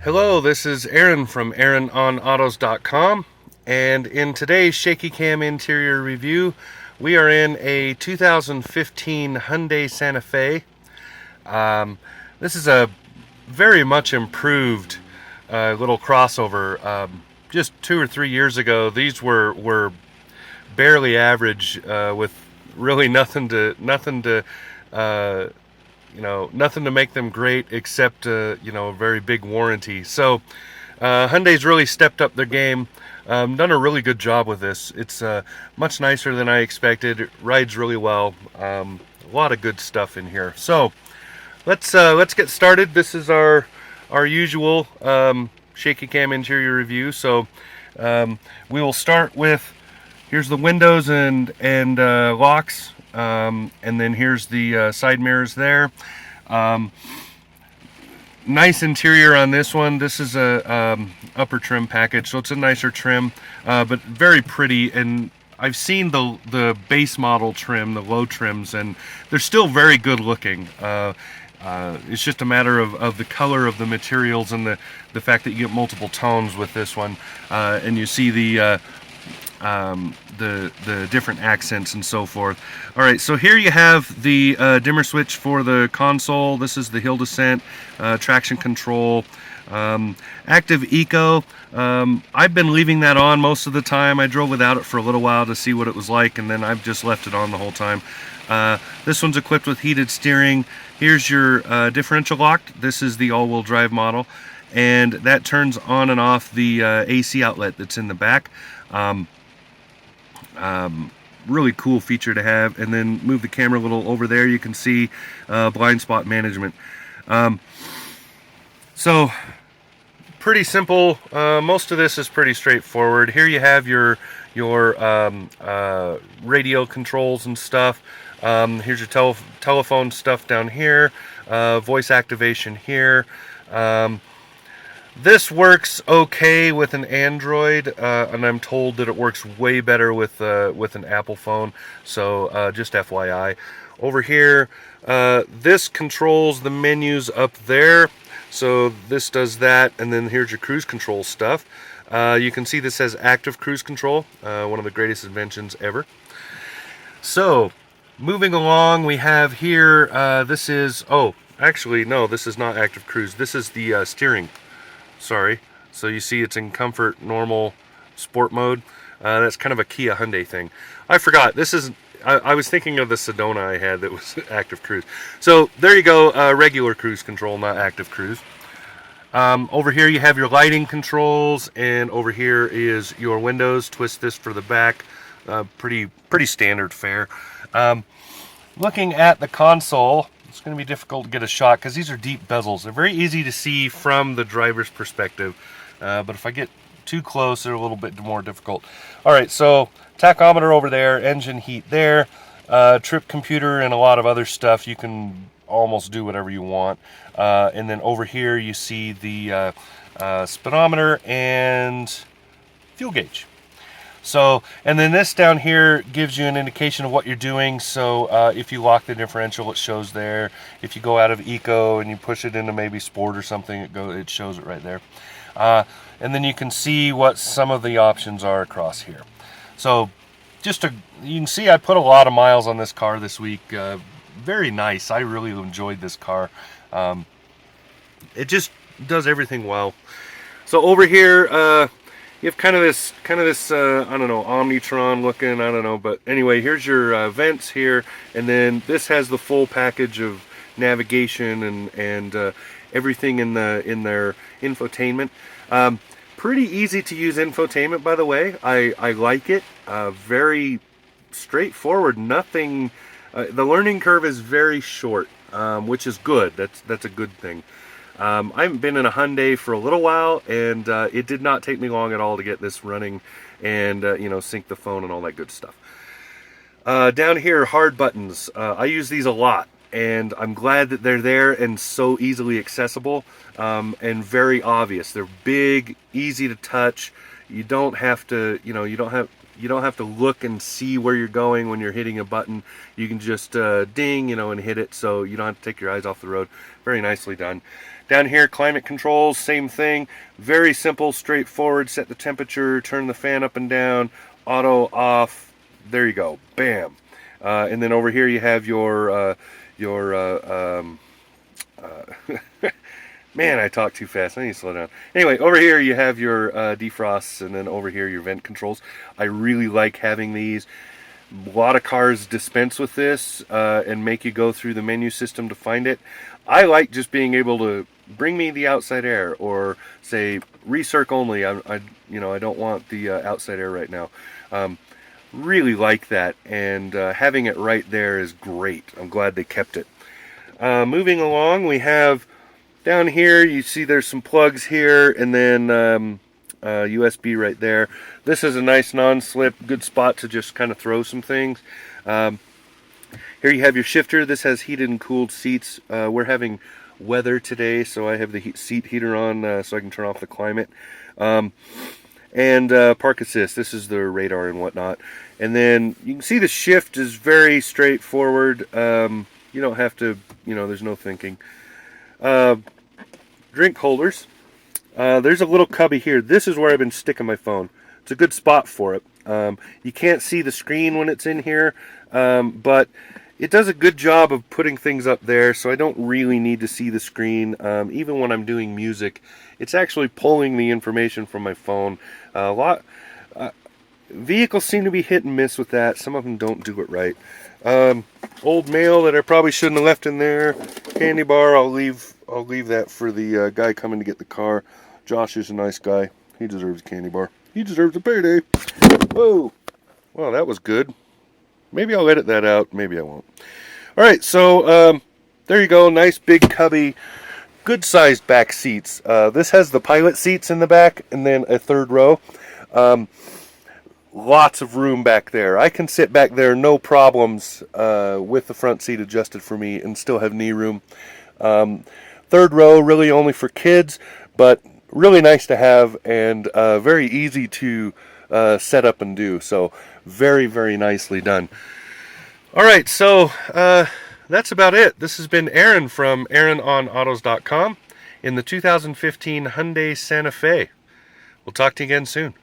Hello, this is Aaron from AaronOnAutos.com, and in today's Shaky Cam interior review, we are in a 2015 Hyundai Santa Fe. This is a very much improved little crossover. Just 2 or 3 years ago, these were barely average with really nothing to nothing to make them great except a very big warranty. So Hyundai's really stepped up their game, done a really good job with this. It's much nicer than I expected. It rides really well. A lot of good stuff in here. So let's get started. This is our usual shaky cam interior review. So we will start with, here's the windows and locks. And then here's the side mirrors there. Nice interior on this one. This is a upper trim package, so it's a nicer trim, but very pretty. And I've seen the base model trim, the low trims, and they're still very good looking. It's just a matter of the color of the materials and the fact that you get multiple tones with this one, and you see the different accents and so forth. All right, so here you have the dimmer switch for the console. This is the hill descent, traction control, active eco. I've been leaving that on most of the time. I drove without it for a little while to see what it was like, and then I've just left it on the whole time. This one's equipped with heated steering. Here's your differential lock. This is the all-wheel drive model, and that turns on and off the AC outlet that's in the back. Really cool feature to have. And then move the camera a little over there, you can see blind spot management. So pretty simple. Most of this is pretty straightforward. Here you have your radio controls and stuff. Here's your telephone stuff down here, voice activation here. This works okay with an Android, and I'm told that it works way better with an Apple phone, so just FYI. Over here, this controls the menus up there, so this does that, and then here's your cruise control stuff. You can see this says active cruise control, one of the greatest inventions ever. So, moving along, we have here, this is, oh, actually, no, this is not active cruise, this is the steering. Sorry. So you see it's in comfort, normal, sport mode. That's kind of a Kia Hyundai thing. I forgot. This is, I was thinking of the Sedona I had that was active cruise. So there you go, regular cruise control, not active cruise. Over here you have your lighting controls, and over here is your windows. Twist this for the back. Pretty standard fare. Looking at the console, it's going to be difficult to get a shot because these are deep bezels. They're very easy to see from the driver's perspective, but if I get too close, they're a little bit more difficult. All right, so tachometer over there, engine heat there, trip computer, and a lot of other stuff. You can almost do whatever you want. And then over here you see the speedometer and fuel gauge. So, and then this down here gives you an indication of what you're doing. So if you lock the differential, it shows there. If you go out of eco and you push it into maybe sport or something, it shows it right there. And then you can see what some of the options are across here. So you can see I put a lot of miles on this car this week. Very nice. I really enjoyed this car. It just does everything well. So over here, you have kind of this I don't know, Omnitron looking, I don't know, but anyway, here's your vents here, and then this has the full package of navigation and everything in their infotainment. Pretty easy to use infotainment, by the way. I like it. Very straightforward. Nothing. The learning curve is very short, which is good. That's a good thing. I haven't been in a Hyundai for a little while, and it did not take me long at all to get this running and sync the phone and all that good stuff. Down here, hard buttons. I use these a lot, and I'm glad that they're there and so easily accessible, and very obvious. They're big, easy to touch. You don't have to, you don't have to look and see where you're going when you're hitting a button. You can just ding, and hit it, so you don't have to take your eyes off the road. Very nicely done. Down here, climate controls, same thing. Very simple, straightforward. Set the temperature, turn the fan up and down, auto off. There you go. Bam. And then over here you have your man, I talk too fast. I need to slow down. Anyway, over here you have your defrosts, and then over here your vent controls. I really like having these. A lot of cars dispense with this and make you go through the menu system to find it. I like just being able to bring me the outside air, or say recirc only. I don't want the outside air right now. Really like that, and having it right there is great. I'm glad they kept it. Moving along, we have down here, you see there's some plugs here, and then USB right there. This is a nice non-slip, good spot to just kind of throw some things. Here you have your shifter. This has heated and cooled seats. We're having weather today, so I have the seat heater on so I can turn off the climate. And park assist. This is the radar and whatnot. And then you can see the shift is very straightforward. You don't have to, there's no thinking. Drink holders. There's a little cubby here. This is where I've been sticking my phone. It's a good spot for it. You can't see the screen when it's in here, but it does a good job of putting things up there, so I don't really need to see the screen. Even when I'm doing music, it's actually pulling the information from my phone. Vehicles seem to be hit and miss with that. Some of them don't do it right. Old mail that I probably shouldn't have left in there. Candy bar, I'll leave that for the guy coming to get the car. Josh is a nice guy. He deserves a candy bar. He deserves a payday. Whoa. Well, that was good. Maybe I'll edit that out. Maybe I won't. Alright, so there you go. Nice big cubby. Good sized back seats. This has the pilot seats in the back and then a third row. Lots of room back there. I can sit back there no problems with the front seat adjusted for me and still have knee room. Third row really only for kids, but really nice to have, and very easy to set up and do. So very, very nicely done. Alright, so that's about it. This has been Aaron from AaronOnAutos.com in the 2015 Hyundai Santa Fe. We'll talk to you again soon.